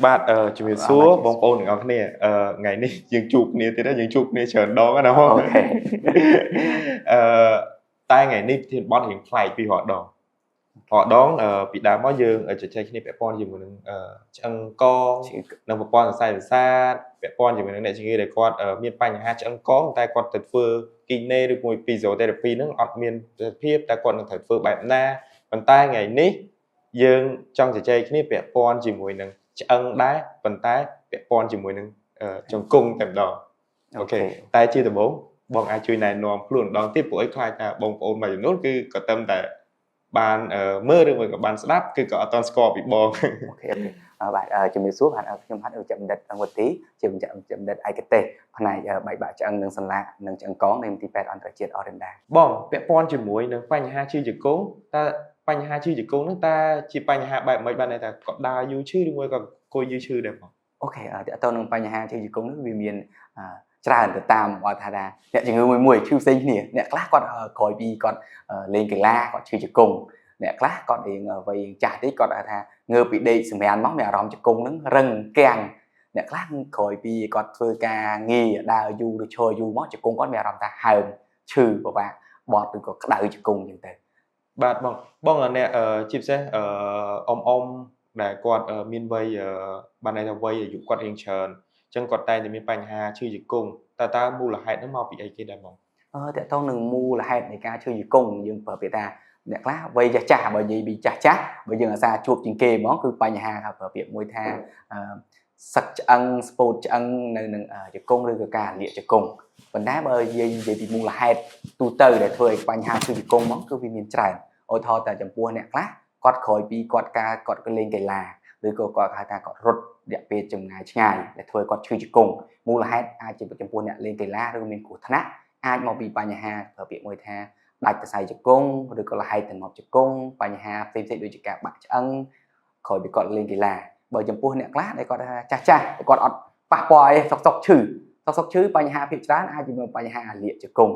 បាទជំរាបសួរបងប្អូនទាំងអស់គ្នាថ្ងៃនេះយើងជួបគ្នាទៀតហើយយើងជួបគ្នាច្រើនដងណាស់អូខេតែថ្ងៃនេះធានបត់រៀងប្លែកពីរាល់ដងពីដើមមកយើងជជែកគ្នាពាក់ព័ន្ធជាមួយនឹងឆ្អឹងកនិងប្រព័ន្ធសរសៃប្រសាទពាក់ព័ន្ធជាមួយនឹងអ្នកជំងឺដែលគាត់មានបញ្ហាឆ្អឹងកតែគាត់ទៅធ្វើគីណេឬមួយ physiotherapy ហ្នឹងអត់មានប្រសិទ្ធភាពតែគាត់នឹងត្រូវធ្វើបែបណាប៉ុន្តែថ្ងៃនេះយើងចង់ជជែកគ្នាពាក់ព័ន្ធជាមួយនឹងឆ្អឹងដែរប៉ុន្តែពាក់ព័ន្ធជាមួយនឹងជង្គង់តែម្ដងអូខេតែជាដំបូងបងអាចជួយណែនាំខ្លួនម្ដងទៀតព្រោះឲ្យខ្លាចថាបងប្អូនមួយចំនួនគឺក៏តែបានមើលឬមួយក៏បានស្ដាប់គឺក៏អត់ទាន់ស្គាល់ពីបងអូខេបាទជំរាបសួរបាទខ្ញុំហាត់ឧបបណ្ឌិតអង្គវទីជាបញ្ជាក់បណ្ឌិតឯកទេសផ្នែកបែកបាក់ឆ្អឹងនិងសន្លាក់និងឆ្អឹងកនៃមន្ទីរពេទ្យអន្តរជាតិអរ៉េនដាបងពាក់ព័ន្ធជាមួយនឹងបញ្ហាឈឺជង្គង់តើបញ្ហាឈឺជង្គង់ហ្នឹងតើជាបញ្ហាបែបម៉េចបានន័យថាគាត់ដើរយូរឈឺឬមួយក៏អង្គុយយូរឈឺដែរបងអូខេតើតើនឹងបញ្ហាឈឺជង្គង់នេះវាមានច្រើនទៅតាមបើថាអ្នកជំងឺមួយឈឺផ្សេងគ្នាអ្នកខ្លះគាត់ក្រោយពីគាត់លេងកីឡាគាត់ឈឺជង្គង់អ្នកខ្លះគាត់រៀងវ័យចាស់តិចគាត់ថាងើបពីដេកសម្រានមកមានអារម្មណ៍ជង្គង់ហ្នឹងរឹងគាំងអ្នកខ្លះក្រោយពីគាត់ធ្វើការងារដើរយូរឬឈរយូរមកជង្គង់គាត់មានអារម្មណ៍ថាហើមឈឺពិបាកបត់ឬក៏ក្តៅជង្គង់អញ្ចឹងទៅបាទបងអ្នកជាពិសេសអ៊ំដែលគាត់មានវ័យបានន័យថាវ័យអាយុគាត់រៀងច្រើនអញ្ចឹងគាត់តែងតែមានបញ្ហាឈឺជង្គង់តើមូលហេតុហ្នឹងមកពីអីគេដែរបងតើតោះនឹងមូលហេតុនៃការឈឺជង្គង់យើងប្រើពាក្យថាអ្នកខ្លះវ័យចាស់បើនិយាយពីចាស់បើយើងអាសាជួបជាងគេហ្មងគឺបញ្ហាប្រើពាក្យមួយថាសឹកឆ្អឹងស្ពោតឆ្អឹងនៅនឹងជង្គង់ឬក៏ការលាកជង្គង់ប៉ុន្តែបើយើងនិយាយពីមូលហេតុទូទៅដែលធ្វើឲ្យបញ្ហាឈឺជង្គង់ហ្មងគឺវាមានច្រើនឧទាហរណ៍តែចំពោះអ្នកខ្លះគាត់ក្រោយពីគាត់លេងកីឡាឬក៏គាត់ហៅថាគាត់រត់រយៈពេលចម្ងាយឆ្ងាយដែលធ្វើឲ្យគាត់ឈឺជង្គង់មូលហេតុអាចជាចំពោះអ្នកលេងកីឡាឬមានគ្រោះថ្នាក់អាចមកពីបញ្ហាប្រើពាក្យមួយថាដាច់សរសៃជង្គង់ឬក៏លហែកទំនាប់ជង្គង់បញ្ហាផ្សេងៗដូចជាការបាក់ឆ្អឹងក្រោយពីគាត់លេងកីឡាបើចំពោះអ្នកខ្លះដែលគាត់ថាចាស់គាត់អត់ប៉ះពាល់អីសុកឈឺបញ្ហាភាគច្រើនអាចជាបញ្ហាលាកជង្គង់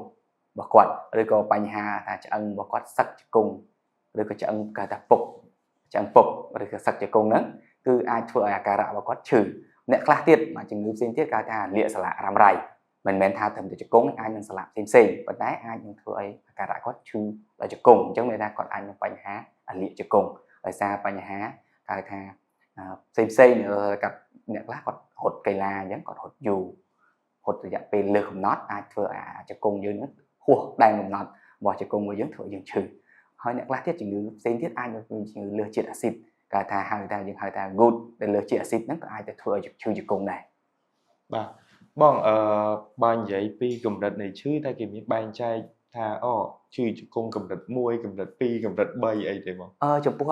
របស់គាត់ឬក៏បញ្ហាថាឆ្អឹងរបស់គាត់សឹកជង្គង់ឬក៏ឆ្អឹងគេថាពុកឆ្អឹងពុកឬក៏សឹកជង្គង់ហ្នឹងគឺអាចធ្វើឲ្យអាការៈរបស់គាត់ឈឺអ្នកខ្លះទៀតមកជំងឺផ្សេងទៀតគេថាលាកសន្លាក់រ៉ាំរ៉ៃមិនមែនថាត្រឹមតែជង្គង់អាចនឹងសន្លាក់ផ្សេងប៉ុន្តែអាចនឹងធ្វើឲ្យអាការៈគាត់ឈឺដល់ជង្គង់អញ្ចឹងមានថាគាត់អាចនឹងបញ្ហាលាកជង្គង់ដោយសារបញ្ហាគេថាផ្សេងกับអ្នកខ្លះគាត់រត់កីឡាអញ្ចឹងគាត់រត់យូររត់រយៈពេលលើសកំណត់អាចធ្វើជង្គង់យើងហ្នឹងហួសដែនកំណត់របស់ជង្គង់របស់យើងធ្វើយើងឈឺហើយអ្នកខ្លះទៀតជំងឺផ្សេងទៀតអាចនឹងជំងឺលើសជាតិអាស៊ីតគេថាយើងហៅថា good ដែលលើសជាតិអាស៊ីតហ្នឹងក៏អាចទៅធ្វើឲ្យឈឺជង្គង់ដែរបាទបងបើនិយាយពីកម្រិតនៃឈឺតែគេមានបែងចែកថាឈឺជង្គង់កម្រិត1កម្រិត2កម្រិត3អីទេបងចំពោះ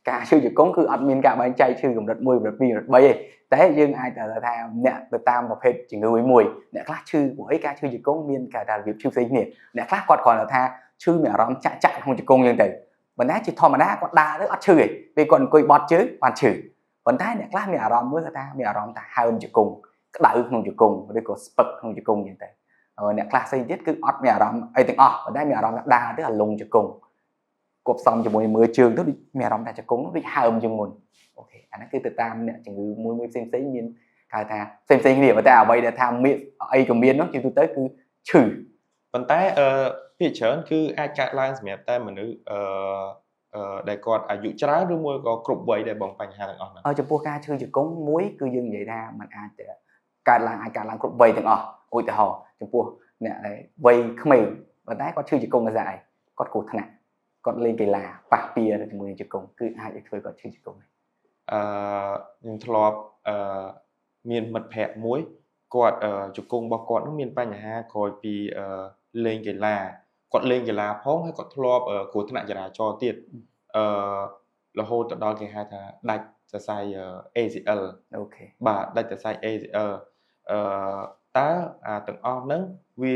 ការឈឺជង្គង់គឺអត់មានការបែងចែកឈឺកម្រិត1កម្រិត2កម្រិត3ទេតែយើងអាចថាអ្នកទៅតាមប្រភេទជំងឺមួយអ្នកខ្លះឈឺព្រោះអីការឈឺជង្គង់មានគេថារបៀបឈឺផ្សេងគ្នាអ្នកខ្លះគាត់គ្រាន់តែថាឈឺមានអារម្មណ៍ចាក់ក្នុងជង្គង់អញ្ចឹងទៅប៉ុន្តែជាធម្មតាគាត់ដើរទៅអត់ឈឺទេពេលគាត់អង្គុយបត់ជើងបានឈឺប៉ុន្តែអ្នកខ្លះមានអារម្មណ៍មួយគាត់ថាមានអារម្មណ៍ថាហើមជង្គង់ក្តៅក្នុងជង្គង់ឬក៏ស្ពឹកក្នុងជង្គង់អញ្ចឹងទៅអ្នកខ្លះផ្សេងទៀតគឺអត់មានអារម្មណ៍អីទាំងអស់ប៉ុន្តែមានអារម្មណ៍ថាដើរទៅអាលងជង្គង់គប់សំជាមួយមើលជើងទៅមានអារម្មណ៍ថាជង្គង់ដូចហើមជាងមុនអូខេអាហ្នឹងគឺទៅតាមអ្នកជំងឺមួយផ្សេងមានគេថាផ្សេងគ្នាប៉ុន្តែអ្វីដែលថាមានអីក៏មាននោះជាទូទៅគឺឈឺប៉ុន្តែភាគច្រើនគឺអាចកើតឡើងសម្រាប់តែមនុស្សដែលគាត់អាយុច្រើនឬមួយក៏គ្រប់វ័យដែរបងបញ្ហាទាំងអស់ហ្នឹងចំពោះការឈឺជង្គង់មួយគឺយើងនិយាយថាมันអាចកើតឡើងគ្រប់វ័យទាំងអស់ឧទាហរណ៍ចំពោះអ្នកដែលវ័យក្មេងប៉ុន្តែគាត់ឈឺជង្គង់ស្អីគាត់គ្រោះថ្នាក់គាត់លេងកីឡាប៉ះពាល់ជាមួយជង្គង់គឺអាចឲ្យធ្វើគាត់ឈឺជង្គង់ខ្ញុំធ្លាប់មានមិត្តភ័ក្តិមួយគាត់ជង្គង់របស់គាត់នោះមានបញ្ហាក្រោយពីលេងកីឡាគាត់លេងកីឡាផងហើយគាត់ធ្លាប់គ្រោះថ្នាក់ចរាចរណ៍ទៀតរហូតទៅដល់គេហៅថាដាច់សរសៃ ACL អូខេបាទដាច់សរសៃ ACL តើទាំងអស់ហ្នឹងវា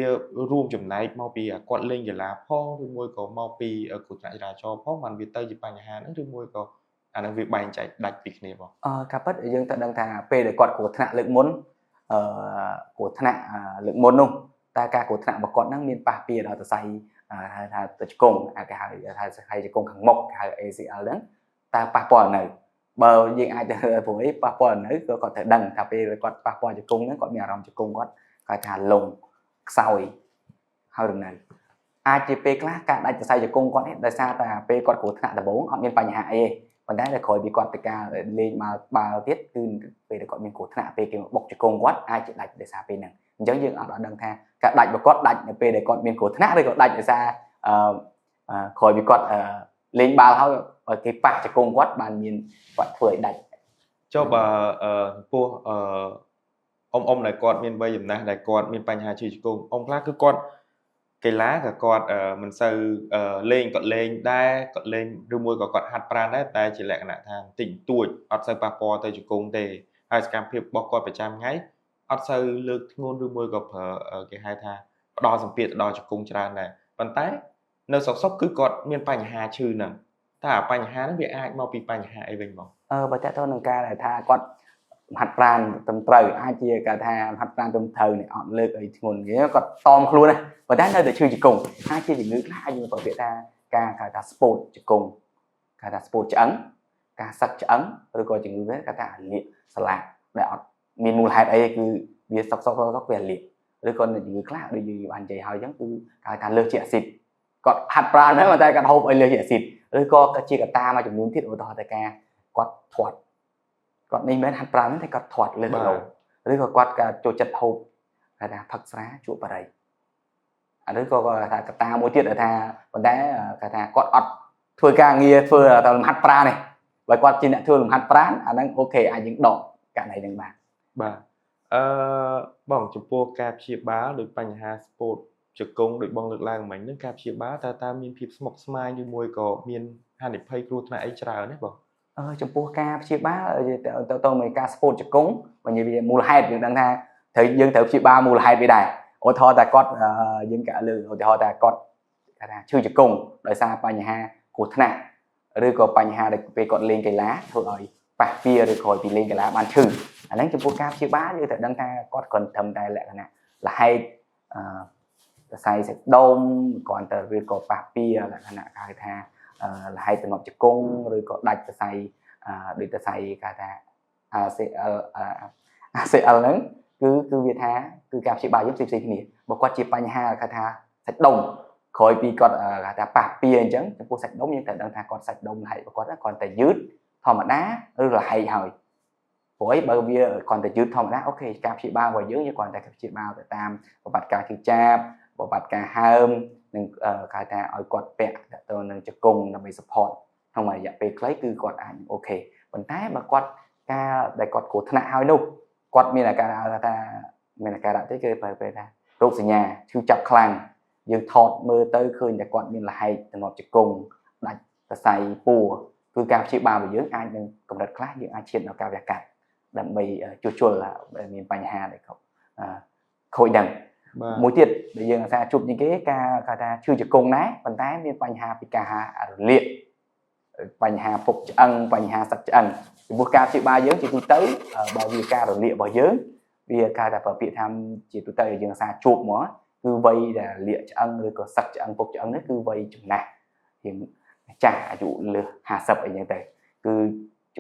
រួមចំណែកមកពីគាត់លេងកីឡាផងឬមួយក៏មកពីគ្រោះថ្នាក់ចរាចរណ៍ផងបានវាទៅជាបញ្ហាហ្នឹងឬមួយក៏អាហ្នឹងវាបែងចែកដាច់ពីគ្នាបងការពិតយើងត្រូវដឹងថាពេលដែលគាត់គ្រោះថ្នាក់លើកមុនគ្រោះថ្នាក់លើកមុននោះតើការគ្រោះថ្នាក់របស់គាត់ហ្នឹងមានប៉ះពាល់ដល់សរសៃហៅថាជង្គង់គេហៅថាសរសៃជង្គង់ខាងមុខគេហៅ ACL ហ្នឹងតើប៉ះពាល់នៅ bờ nhưng ai với ba pon ấy có thể đằng thà về con ba pon cho cung nó còn nhà rồng cho cung có cái thà lùng sỏi hơi đường này ACP class cả đại sai cho cung con hết đại sao ta p con của thằng là bốn họ miền Bắc nhà ai còn đấy là khỏi bị con ta lên mà ba tiết cứ về để con miền của thằng p kia bọc cho cung quát ai chỉ đại để sao p này giống như ở đằng thà cả đại và con đại p để con miền của thằng đây còn đại để xa khỏi bị con lên ba thôi ở cái bạc cho cung quát bàn miền quát phơi đại cho bà pua ông này con miền Tây giùm nè này con miền Tây Hà chỉ cùng ông khác cứ con cái lá cả con mình sư lên đá còn lên rư môi còn hạt pran đấy ta chỉ lại cái thằng tỉnh tuổi ở sư papo tới chỉ cùng để hai scam phim bọc con phải trăm ngay ở sư lực ngôn rư môi gặp cái hai thằng đo sầm việt đo chỉ cùng tràn này bàn tay nơi sọc sóc cứ con miền Tây Hà chư nè ta Tây Hà nó bị ai mau bị Tây Hà ai bình bảo bà chắc thôi nâng ca là tha con hạt pran tầm trời ai chia cả tha hạt pran tầm thời này họ lược ấy nguồn nghĩa còn tom luôn này và đá nơi để chơi chỉ cùng hai chia thì ngữ hai nhưng mà việt ta cả ta sport chỉ cùng cả ta sport ấn cả sắc ấn rồi coi chỉ ngữ đấy cả ta liệt sạc để miền mùa hai ấy cứ việc sọc về liệt rồi còn là ngữ khác để như bạn chạy hỏi giống cứ cả ta lược trẻ xịt còn hạt pran nữa mà ta cả hộp ấy lược trẻ xịt rồi có cả chia cả ta mà chúng muốn thiết ô tô ta ca quạt thoạt còn này mấy hạt pran thì quạt thoạt lên đầu rồi có quạt cả chỗ chật hộp cả ta thật xá chỗ vào đây đấy có cả ta mỗi tiết ở thà còn đá cả thà quạt ọt thôi ca nghe thôi là tao hạt pra này và quạt trên lại thôi làm hạt pra đang ok ai những độ cả này đừng bàn bà bỏng chụp po cạp chia bá được bành hà sport trực công được bong được lang mảnh nước cạp chia bá ta miên phim smoke smile như môi có miên hai để pay cruise này chả đấy bảo chụp po cạp chia bá tôi mấy ca sport trực công và như vậy mùa hai được đang tha thời dân thử chia ba mùa hai bị đài ô thọ ta có dân cả lư ô thọ ta có cả chưa trực cùng đợi xa bành hà của thằng nào rồi có bành hà được về còn lên cái lá thôi rồi bạc kia rồi khỏi thì lên cái lá bàn trừ anh chụp po cạp chia bá như thật đang tha có còn thầm đây lại là hay xài sạch đông còn từ việc có bạc bia là cái tha là hay từ một chiếc cung rồi có đạch xài để ta xài cả tha ACL lớn cứ Việt Hà cứ gặp chị bà giúp xịp này một quạt chị bánh hà cả tha sạch đông khỏi bị còn cả tha bạc bia chứ cô sạch đông như thế đang tha còn sạch đông hay còn tại dứt thò mà đá rất là hay hỏi với bởi vì còn tại dứt thò mà đá ok gặp chị ba ngoài dưới như còn tại gặp chị ba tại tam và bạch cả chị cha và bạch cả hai nên cả tha ở quạt bẹ tôi nên cho cùng là bị support không mà dạ về lấy cứ quạt ảnh ok còn tái mà quạt ca đại quạt của thằng nào đâu quạt mình là ca đã tới cái về ra đốt ở nhà chưa chập khăn dương thọt mưa tới khơi đại quạt mình là hay từ một chiếc cùng đánh ta xài bùa cứ cao chị ba và dưới ai nhưng cũng đặt class những ai chuyện nào cao đẹp cả đầm mì chua là miền Tây Hà để không khôi đằng mỗi tiết bây giờ là ta chụp những cái ca ta chưa chiếc cùng nái còn tái miền Tây Hà bị ca liệt Bành Hà phục ăn Bành Hà sạch ăn một ca chị ba giới chị tôi tới bảo vì ca rồi liệu bảo giới vì ca đã vào Việt Nam chị tôi tới ở dương xa chụp mà cứ vây là liệu ăn rồi có sạch ăn phục ăn nó cứ vây chừng này thì chả dụ lừa hà sập ở như thế cứ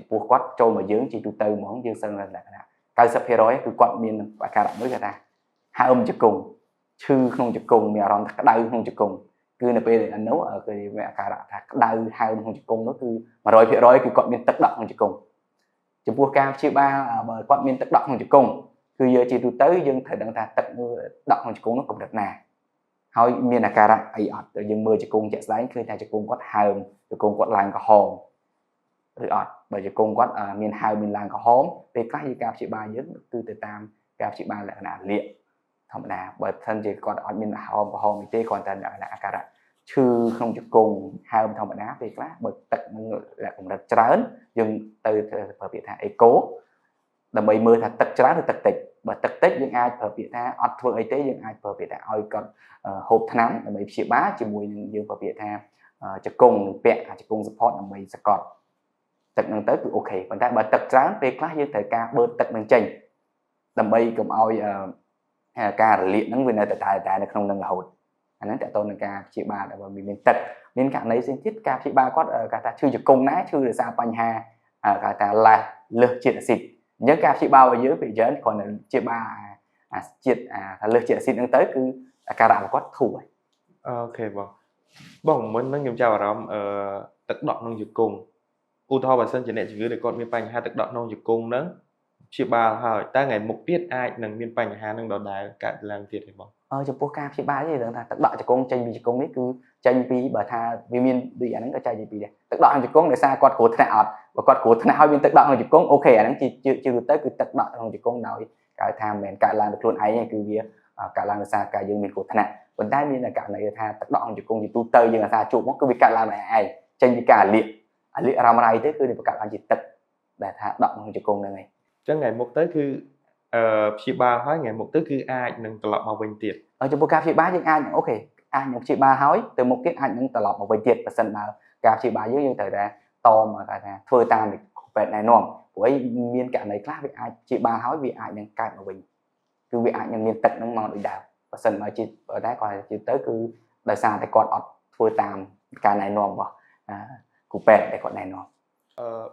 buộc quát trôi mà giới chị tôi tới món dương sân là ca sập hero ấy cứ quạt miền và ca đậm với người ta hai âm chụp cùng chứ không chụp cùng mẹ ròn đau không chụp cùng cứ là bây giờ anh nấu ở cái mẹ cả đã đau hai ông chỉ cùng nó cứ mà rồi phía rồi cứ quạt miền tất động không chỉ cùng chỉ bua cam chia ba mà quạt miền tất động không chỉ cùng cứ giờ chỉ tụi tới dân thời đang ta tận động không chỉ cùng nó cũng được nè hỏi miền là cả đã ấy ở dân mưa chỉ cùng chạy đánh khi ta chỉ cùng quạt hai ông chỉ cùng quạt làng có hồn rồi ở bởi chỉ cùng quạt miền hai miền làng có hóm về các gì cam chia ba dân từ từ tam cam chia ba lại là liệt thậm đà bởi thân chỉ còn ở miền hòm và hòm tê còn thân là cả chứ không chỉ cùng hai ông thông đá về lá bởi tật là cũng là trớn nhưng từ ở Việt Nam cố là mấy mươi là tật trớn được tật tịch và tật tịch những ai ở Việt Nam ở phương y tế những ai ở Việt Nam ơi còn hộp tháng là mấy chị bá chỉ mùi nhưng ở Việt Nam chỉ cùng vẹn chỉ cùng support là mấy sẽ còn tật năng tới cứ ok còn ta bởi tật trớn về lá như thời ca bơ tật năng trình làm bây cùng ơi ca liệt năng viên này tại nó không năng là hột anh ấy tôi là ca chị ba đã vào miền tật nên cả lấy xin thiết ca chị ba có cả ta chưa được công nái chưa được sao Bành Hà cái ta là lược triệt xịt những ca chỉ bao ở dưới bị dấn còn là chia ba triệt lược triệt xịt đang tới cứ cả đạo có thủ អូខេបងមុននឹងខ្ញុំចាប់អារម្មណ៍ទឹកដក់ក្នុងជង្គង់ឧទាហរណ៍បើសិនជាអ្នកជំងឺដែលគាត់មានបញ្ហាទឹកដក់ក្នុងជង្គង់ហ្នឹងព្យាបាលហើយតែថ្ងៃមុខទៀតអាចនឹងមានបញ្ហានឹងដដែលកើតឡើងទៀតទេបង ចំពោះការព្យាបាលទេដឹងថាទឹកដក់ជង្គង់ចេញពីជង្គង់នេះគឺចេញពីបើថាវាមានដូចអាហ្នឹងក៏ចេញពីដែរទឹកដក់ក្នុងជង្គង់ដោយសារគាត់គ្រោះថ្នាក់អត់បើគាត់គ្រោះថ្នាក់ហើយមានទឹកដក់ក្នុងជង្គង់អូខេអាហ្នឹងជាទូទៅគឺទឹកដក់ក្នុងជង្គង់ដោយគេថាមិនមែនកើតឡើងដោយខ្លួនឯងទេគឺវាកើតឡើងដោយសារការយើងមានគ្រោះថ្នាក់ប៉ុន្តែមានករណីថាទឹកដក់ក្នុងជង្គង់ជាទូទៅយើងអាសាជួបមកគឺវាកើតឡើងដោយឯងចេញពីការលាករ៉ាំរ៉ៃទេគឺវាបង្កើតឡើងជាទឹកដែលថាដក់ក្នុងជង្គង់ហ្នឹងឯង ចឹងថ្ងៃមុខទៅគឺព្យាបាលហើយថ្ងៃមុខទៅគឺអាចនឹងត្រឡប់មកវិញទៀត ចំពោះការព្យាបាលយើងអាចអូខេអាចនឹងព្យាបាលហើយទៅមុខទៀតអាចនឹងត្រឡប់មកវិញទៀតបើសិនបើការព្យាបាលយើងត្រូវតែតមកគេថាធ្វើតាមពេទ្យណែនាំព្រោះមានករណីខ្លះវាអាចព្យាបាលហើយវាអាចនឹងកើតមកវិញគឺវាអាចនឹងមានទឹកហ្នឹងមកដូចដើមបើសិនបើតែគាត់ជឿទៅគឺដោយសារតែគាត់អត់ធ្វើតាមការណែនាំរបស់គ្រូពេទ្យដែលគាត់ណែនាំ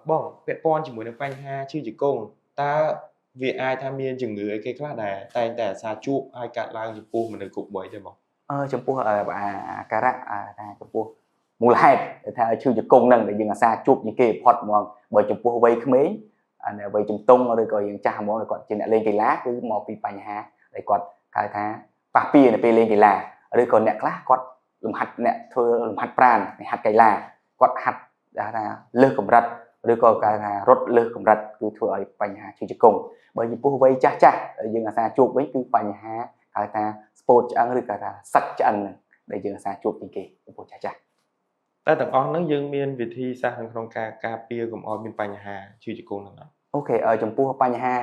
បងពាក់ព័ន្ធជាមួយនឹងបញ្ហាឈឺជង្គង់តើវាអាចថាមានជំងឺអីគេខ្លះដែរតែងតែអាសាជួបហើយកាត់ឡើងចំពោះមនុស្សគ្រប់វ័យទេបងចំពោះអាការៈថាចំពោះមូលហេតុថាឈឺជង្គង់ហ្នឹងដែលយើងអាសាជួបជាងគេផុតហ្មងបើចំពោះវ័យក្មេងវ័យជំទង់ឬក៏យើងចាស់ហ្មងគាត់ជាអ្នកលេងកីឡាគឺមកពីបញ្ហាដែលគាត់ហៅថាប៉ះពាល់នៅពេលលេងកីឡាឬក៏អ្នកខ្លះគាត់លំហាត់អ្នកធ្វើលំហាត់ប្រាណហាត់កីឡាគាត់ហាត់ថាលើសកម្រិតឬក៏គេថារត់លើសកម្រិតគឺធ្វើឲ្យបញ្ហាឈឺជង្គង់បើចំពោះវ័យចាស់យើងអាសាជួបវិញគឺបញ្ហាហៅថា sport ឆ្អឹងឬក៏ថាសឹកឆ្អឹងហ្នឹងដែលយើងអាសាជួបជាងគេចំពោះចាស់តែទាំងអស់ហ្នឹងយើងមានវិធីសាស្ត្រក្នុងការការពារកុំឲ្យមានបញ្ហាឈឺជង្គង់ហ្នឹងអត់អូខេចំពោះបញ្ហា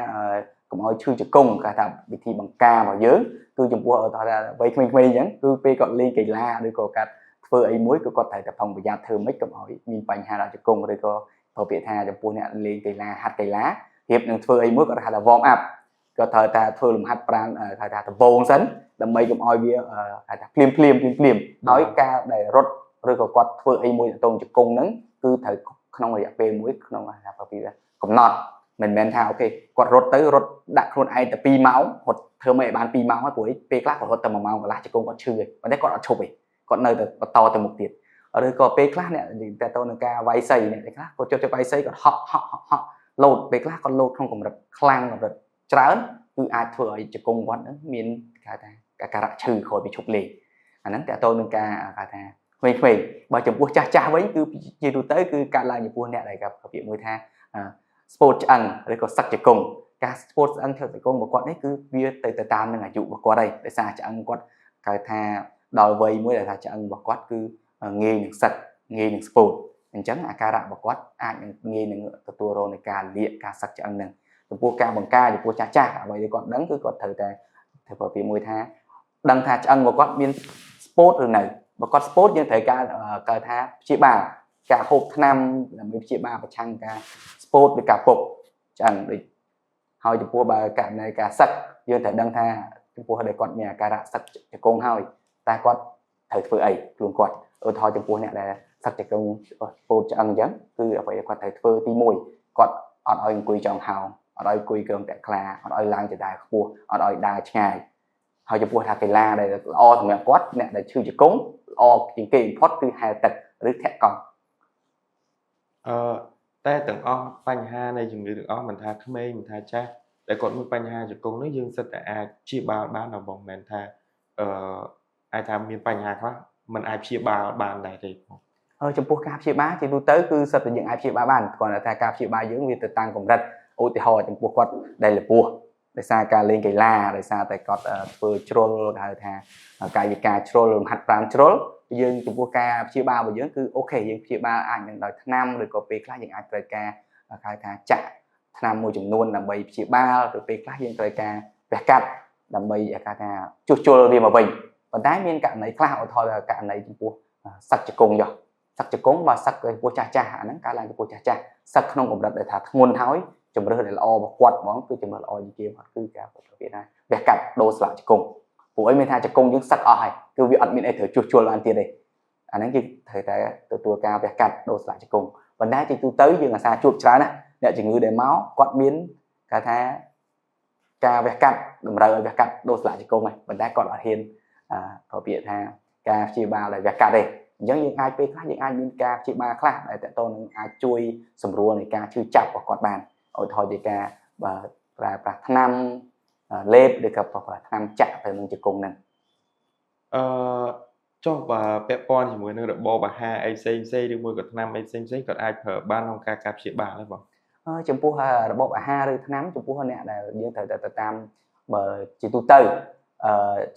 កុំឲ្យឈឺជង្គង់គេថាវិធីបង្ការរបស់យើងគឺចំពោះថាវ័យក្មេងៗអញ្ចឹងគឺពេលគាត់លេងកីឡាឬក៏គាត់ធ្វើអីមួយគឺគាត់ត្រូវតែប្រុងប្រយ័ត្នធ្វើម៉េចកុំឲ្យមានបញ្ហាដល់ជង្គង់ឬក៏បើពាក្យថាចំពោះអ្នកលេងកីឡាហាត់កីឡារៀបនឹងធ្វើអីមួយគាត់ហៅថា warm up គាត់ត្រូវតែធ្វើលំហាត់ប្រាណហៅថាដំបូងសិនដើម្បីកុំឲ្យវាហៅថាភ្លាមហើយការដែលរត់ឬក៏គាត់ធ្វើអីមួយទៅជង្គង់ហ្នឹងគឺត្រូវក្នុងរយៈពេលមួយក្នុងថាបើពីកំណត់មិនមែនថាអូខេគាត់រត់ដាក់ខ្លួនឯងតែ2ម៉ោងរត់ធ្វើមិនឲ្យបាន2ម៉ោងហើយព្រោះពេលខ្លះគាត់រត់តែ1ម៉ោងកន្លះជង្គង់គាត់ឈឺហើយប៉ុន្តែគាត់អត់ឈប់ទេគាត់នៅតែបន្តទៅមុខទៀតឬក៏ពេលខ្លះអ្នកតែទៅនឹងការវាយសីអ្នកខ្លះគាត់ចូលវាយសីគាត់ហក់លោតពេលខ្លះគាត់លោតក្នុងកម្រិតខ្លាំងកម្រិតច្រើនគឺអាចធ្វើឲ្យជង្គង់គាត់ហ្នឹងមានគេថាការៈឈឺក្រោយពីឈប់លេងអាហ្នឹងតើតើនឹងការគេថាក្មេងៗបើចំពោះចាស់វិញគឺជាទូទៅគឺកើតឡើងចំពោះអ្នកដែលគេពាក្យមួយថា sport ឆ្អឹងឬក៏សឹកជង្គង់ការ sport ឆ្អឹងឈឺជង្គង់របស់គាត់នេះគឺវាទៅតាមនឹងអាយុរបស់គាត់ហើយដោយសារឆ្អឹងគាត់គេថាដល់វ័យមួយដែលថាឆ្អឹងរបស់គាត់គឺងាយនឹងសឹកងាយនឹង sport អញ្ចឹងអាការៈរបស់គាត់អាចនឹងងាយនឹងទទួលរងនៃការលាកការសឹកឆ្អឹងហ្នឹងចំពោះការបង្ការចំពោះចាស់អ្វីដែលគាត់ដឹងគឺគាត់ត្រូវតែធ្វើពីមួយថាដឹងថាឆ្អឹងរបស់គាត់មាន sport ឬនៅបើគាត់ sport យើងត្រូវការគេថាព្យាបាលការហូបថ្នាំដើម្បីព្យាបាលប្រឆាំងការ sport ឬការពុកឆ្អឹងដូចហើយចំពោះបើករណីការសឹកយើងត្រូវដឹងថាចំពោះដែលគាត់មានអាការៈសឹកជង្គង់ហើយតែគាត់ត្រូវធ្វើអីខ្លួនគាត់ឧទាហរណ៍ចំពោះអ្នកដែលសឹកជង្គង់ពោតឆ្អឹងអញ្ចឹងគឺអ្វីដែលគាត់ត្រូវធ្វើទី1គាត់អត់ឲ្យអង្គុយចង់ហោងអត់ឲ្យអង្គុយក្រោមតាក់ខ្លាអត់ឲ្យឡើងចដាលខ្ពស់អត់ឲ្យដើរឆ្ងាយហើយចំពោះថាកីឡាដែលល្អសម្រាប់គាត់អ្នកដែលឈឺជង្គង់ល្អជាងគេបំផុតគឺហែលទឹកឬធាក់កង់តែទាំងអស់បញ្ហានៃជំងឺទាំងអស់មិនថាក្មេងមិនថាចាស់តែគាត់មានបញ្ហាជង្គង់នេះយើងសិតតែអាចព្យាបាលបានដល់បងមិនថាអាចថាមានបញ្ហាខ្លះมันអាចព្យាបាលបានដែរទេបងចំពោះការព្យាបាលជាទូទៅគឺសិតតែយើងអាចព្យាបាលបានគ្រាន់តែថាការព្យាបាលយើងវាទៅតាមកម្រិតឧទាហរណ៍ចំពោះគាត់ដែលលពោះដោយសារការលេងកីឡាដោយសារតែគាត់ធ្វើជ្រុលគេហៅថាកាយវិការជ្រុលលំហាត់ប្រាណជ្រុលយើងចំពោះការព្យាបាលរបស់យើងគឺអូខេយើងព្យាបាលអាចនឹងដោយថ្នាំឬក៏ពេលខ្លះយើងអាចត្រូវការគេហៅថាចាក់ថ្នាំមួយចំនួនដើម្បីព្យាបាលឬពេលខ្លះយើងត្រូវការវះកាត់ដើម្បីគេហៅថាជួសជុលវាមកវិញប៉ុន្តែមានករណីខ្លះឧទាហរណ៍ករណីចំពោះសឹកជង្គង់សឹកជង្គង់បើសឹកចំពោះចាស់អាហ្នឹងកើតឡើងចំពោះចាស់សឹកក្នុងកម្រិតដែលថាធ្ងន់ហើយជំរឿនដែលល្អរបស់គាត់ហ្មងគឺជំរឿនល្អជាងគេគាត់គឺការប្រភេទថាវះកាត់ដូរស្លាកជង្គង់ព្រោះអីមានថាជង្គង់យើងសឹកអស់ហើយគឺវាអត់មានអីត្រូវជួសជុលបានទៀតទេអាហ្នឹងគឺត្រូវតែទទួលការវះកាត់ដូរស្លាកជង្គង់ vấn đề chỉ tu tới dương là xa chuột trái này để chỉ ngư để máu quạt biến cả thá ca vẹt cắt đầm rơi vẹt cắt đôi lại chỉ công này vấn đề còn ở hiền phở biệt ha ca chia ba là vẹt cắt đây giống như ai khác những ai bên ca chia ba khác để tận tôn ai chui sầm rùa này ca chui chặt vào quạt bàn ở thôi thì ca và năm lép để gặp và năm chặt từ mình chỉ công này ចុះបើពាក់ព័ន្ធជាមួយនឹងរបបអាហារអីផ្សេងៗឬមួយក៏ថ្នាំអីផ្សេងៗគាត់អាចប្រើបានក្នុងការការព្យាបាលដែរបង ចំពោះរបបអាហារឬថ្នាំចំពោះអ្នកដែលយើងត្រូវតែតាមបើជាទូទៅ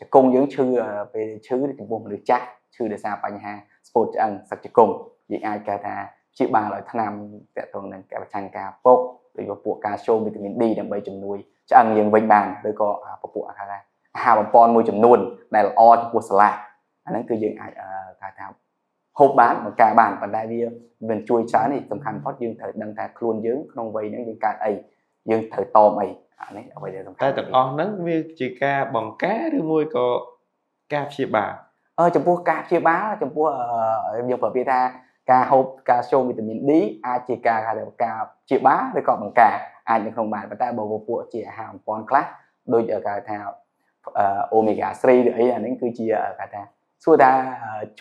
ជង្គង់យើងឈឺពេលឈឺចំពោះមនុស្សចាស់ឈឺដោយសារបញ្ហាស្ពោតឆ្អឹងសឹកជង្គង់យើងអាចគេថាព្យាបាលដោយថ្នាំទាក់ទងនឹងការប្រឆាំងការពុកឬក៏ពួកកាល់ស្យូមវីតាមីន D ដើម្បីជំនួយឆ្អឹងយើងវិញបានឬក៏ពពួកអាហារបំពន់មួយចំនួនដែលល្អចំពោះសាឡាក់អាហ្នឹងគឺយើងអាចគេថាហូបបានបង្ការបានប៉ុន្តែវាមិនជួយច្រើននេះសំខាន់បំផុតយើងត្រូវដឹងថាខ្លួនយើងក្នុងវ័យហ្នឹងយើងកើតអីយើងត្រូវតមអីអានេះអ្វីដែលសំខាន់តែទាំងអស់ហ្នឹងវាជាការបង្ការឬមួយក៏ការព្យាបាលចំពោះការព្យាបាលចំពោះយើងប្រើពាក្យថាការហូបកាល់ស្យូមវីតាមីន D អាចជាការព្យាបាលឬក៏បង្ការអាចនៅក្នុងបានប៉ុន្តែបើពួកជាអាហារបំពន់ខ្លះដូចគេថាomega 3ឬអីអានេះគឺជាគេថាសួរថា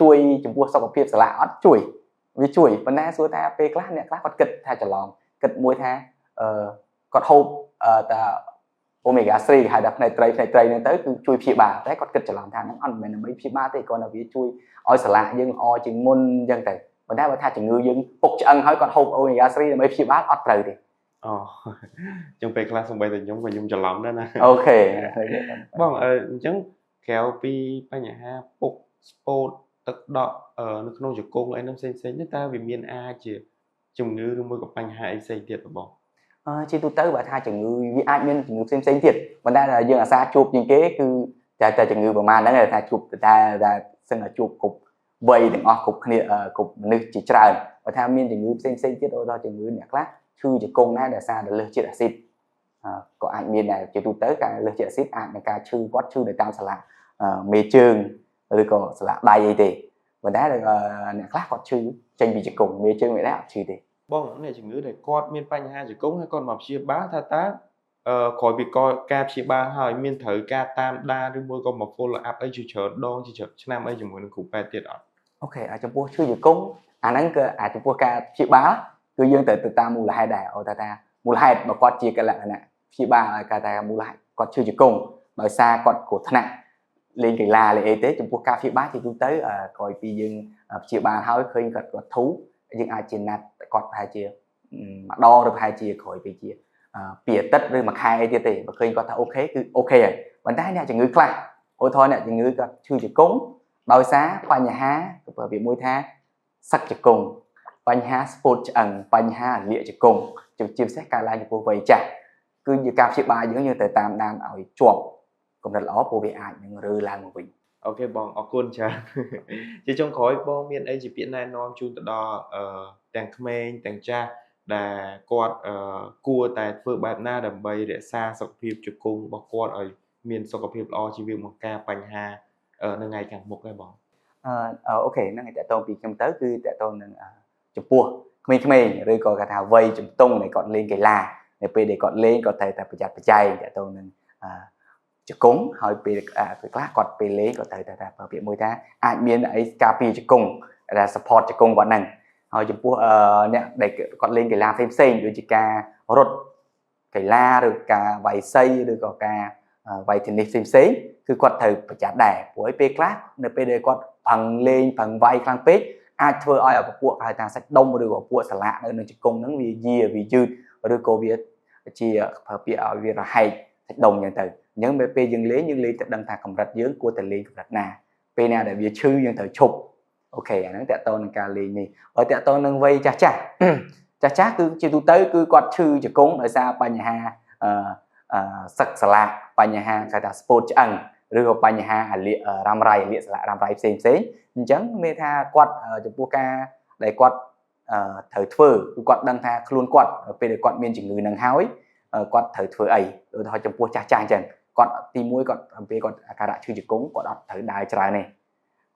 ជួយចំពោះសុខភាពសាឡាអត់ជួយវាជួយប៉ុន្តែសួរថាពេលខ្លះអ្នកខ្លះគាត់គិតថាច្រឡំគិតមួយថាគាត់ហូបតា omega 3ហៅថាផ្នែកត្រីហ្នឹងទៅគឺជួយព្យាបាលតែគាត់គិតច្រឡំថាហ្នឹងអត់មែនដើម្បីព្យាបាលទេគ្រាន់តែវាជួយឲ្យសាឡាយើងល្អជាងមុនអញ្ចឹងទៅប៉ុន្តែបើថាជំងឺយើងពុកឆ្អឹងហើយគាត់ហូប omega 3ដើម្បីព្យាបាលអត់ត្រូវទេអូចឹងពេលខ្លះសូម្បីតែខ្ញុំក៏ខ្ញុំច្រឡំដែរណាអូខេបងអញ្ចឹងក្រៅពីបញ្ហាពុកស្ពោតទឹកដក់នៅក្នុងជង្គង់អីហ្នឹងផ្សេងៗទៅតើវាមានអាចជាជំងឺឬមួយក៏បញ្ហាអីផ្សេងទៀតបងជាទូទៅបើថាជំងឺវាអាចមានជំងឺផ្សេងៗទៀតប៉ុន្តែយើងអាសាជួបជាងគេគឺតែជំងឺប្រមាណហ្នឹងថាជួបតែសឹងតែជួបគ្រប់វ័យទាំងអស់គ្រប់គ្នាគ្រប់មនុស្សជាច្រើនបើថាមានជំងឺផ្សេងៗទៀតឧទាហរណ៍ជំងឺអ្នកខ្លះឈឺជង្គង់ណាដែលសារលើសជាតិអាស៊ីតក៏អាចមានដែរជាទូទៅការលើសជាតិអាស៊ីតអាចនឹងការឈឺគាត់ឈឺនៅតាមសាឡាមេជើងឬក៏សាឡាដៃអីទេប៉ុន្តែអ្នកខ្លះគាត់ឈឺចេញពីជង្គង់មេជើងមិនដែរអត់ឈឺទេបងអ្នកជំងឺដែលគាត់មានបញ្ហាជង្គង់ហើយគាត់មកព្យាបាលថាតើក្រោយពីការព្យាបាលហើយមានត្រូវការតាមដានឬមួយក៏មក follow up អីជាច្រើនដងជាឆ្នាំអីជាមួយនឹងគ្រូពេទ្យទៀតអត់អូខេចំពោះឈឺជង្គង់អាហ្នឹងគឺចំពោះការព្យាបាលគឺយើងត្រូវទៅតាមមូលហេតុដែរអូថាមូលហេតុបើគាត់ជាកលក្ខណៈព្យាបាលគេថាមូលហេតុគាត់ឈឺជង្គង់ដោយសារគាត់គ្រោះថ្នាក់លេងកីឡាលេងអីទេចំពោះការព្យាបាលជាទូទៅក្រោយពីយើងព្យាបាលហើយឃើញគាត់ធូរយើងអាចជាណាត់គាត់ប្រហែលជាម្ដងឬប្រហែលជាក្រោយពីជាពីអាទិត្យឬមួយខែអីទៀតទេបើឃើញគាត់ថាអូខេគឺអូខេហើយប៉ុន្តែអ្នកជំងឺខ្លះឧទាហរណ៍អ្នកជំងឺគាត់ឈឺជង្គង់ដោយសារបញ្ហាប្រភេទមួយថាសឹកជង្គង់បញ្ហាស្ពោតឆ្អឹងបញ្ហាលាកជង្គង់ជាពិសេសការឡើងចំពោះវ័យចាស់គឺជាការព្យាបាលយើងទៅតាមដានឲ្យជាប់កម្រិតល្អព្រោះវាអាចនឹងរើឡើងមកវិញអូខេបងអរគុណច្រើនជាចុងក្រោយបងមានអីជាពាក្យណែនាំជូនទៅដល់ទាំងក្មេងទាំងចាស់ដែលគាត់គួរតែធ្វើបែបណាដើម្បីរក្សាសុខភាពជង្គង់របស់គាត់ឲ្យមានសុខភាពល្អជាវាបង្ការបញ្ហានៅថ្ងៃខាងមុខដែរបងអូខេហ្នឹងឯងតើតទៅពីខ្ញុំទៅគឺតើតទៅនឹងចំពោះក្មេងៗឬក៏គេថាវ័យជំទង់ដែលគាត់លេងកីឡានៅពេលដែលគាត់លេងគាត់ត្រូវតែប្រយ័ត្នប្រយែងតើតទៅនឹងជង្គង់ហើយពេលខ្លះគាត់ពេលលេងគាត់ត្រូវតែប្រើពាក្យមួយថាអាចមានអីការពារជង្គង់ដែល support ជង្គង់គាត់ហ្នឹងហើយចំពោះអ្នកដែលគាត់លេងកីឡាផ្សេងៗដូចជាការរត់កីឡាឬការវាយសីឬក៏ការវាយធីនីសផ្សេងៗគឺគាត់ត្រូវប្រយ័ត្នដែរព្រោះពេលខ្លះនៅពេលដែលគាត់ប្រឹងលេងប្រឹងវាយខ្លាំងពេកអាចធ្វើឲ្យពពួកគេហៅថាសាច់ដុំឬក៏ពួកសាឡាក់នៅនឹងជង្គង់ហ្នឹងវាយាវាយឺតឬក៏វាជាប្រើពាក្យឲ្យវារហែកសាច់ដុំអញ្ចឹងទៅអញ្ចឹងពេលយើងលេងទៅដឹងថាកម្រិតយើងគួរតែលេងកម្រិតណាពេលណាដែលវាឈឺយើងត្រូវឈប់អូខេអាហ្នឹងតើតើនឹងការលេងនេះបើតើតើនឹងវ័យចាស់គឺជាទូទៅគឺគាត់ឈឺជង្គង់ដោយសារបញ្ហាសឹកសាឡាក់បញ្ហាគេថាស្ពោតឆ្អឹងឬក៏បញ្ហាអាលាករ៉ាំរ៉ៃលាកសាឡាក់រ៉ាំរ៉ៃផ្សេងអញ្ចឹងមានថាគាត់ចំពោះការដែលគាត់ត្រូវធ្វើគឺគាត់ដឹងថាខ្លួនគាត់ពេលដែលគាត់មានជំងឺនឹងហើយគាត់ត្រូវធ្វើអីឧទាហរណ៍ចំពោះចាស់អញ្ចឹងគាត់ទី1គាត់ពេលគាត់អាការៈឈឺជង្គង់គាត់អត់ត្រូវដើរច្រើនទេ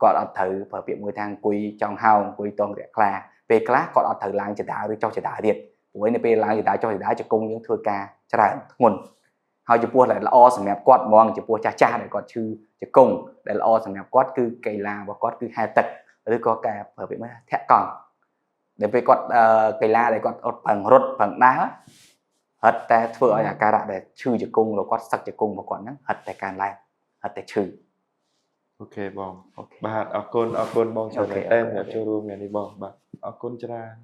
គាត់អត់ត្រូវប្រើពាក្យមួយថាអង្គុយចង់ហោអង្គុយតងរាក់ខ្លា ពេលខ្លះគាត់អត់ត្រូវឡើងចតាឬចុះចតារៀនព្រោះនៅពេលឡើងចតាចុះចតាជង្គង់យើងធ្វើការច្រើនធ្ងន់ហើយចំពោះដែលល្អសម្រាប់គាត់ហ្មងចំពោះចាស់ដែលគាត់ឈឺជង្គង់ដែលល្អសម្រាប់គាត់គឺកីឡារបស់គាត់គឺហែលទឹកឬក៏ការប្រើពាក្យថាធាក់កង់ដែលពេលគាត់កីឡាដែលគាត់អត់ប្រឹងរត់ប្រឹងដើរហិតតែធ្វើឲ្យអាការៈដែលឈឺជង្គង់របស់គាត់សឹកជង្គង់របស់គាត់ហ្នឹងហិតតែកើនឡើងហិតតែឈឺ អូខេបងបាទអរគុណបងច្រើនតែសម្រាប់ចូលរួមថ្ងៃនេះបងបាទអរគុណច្រើន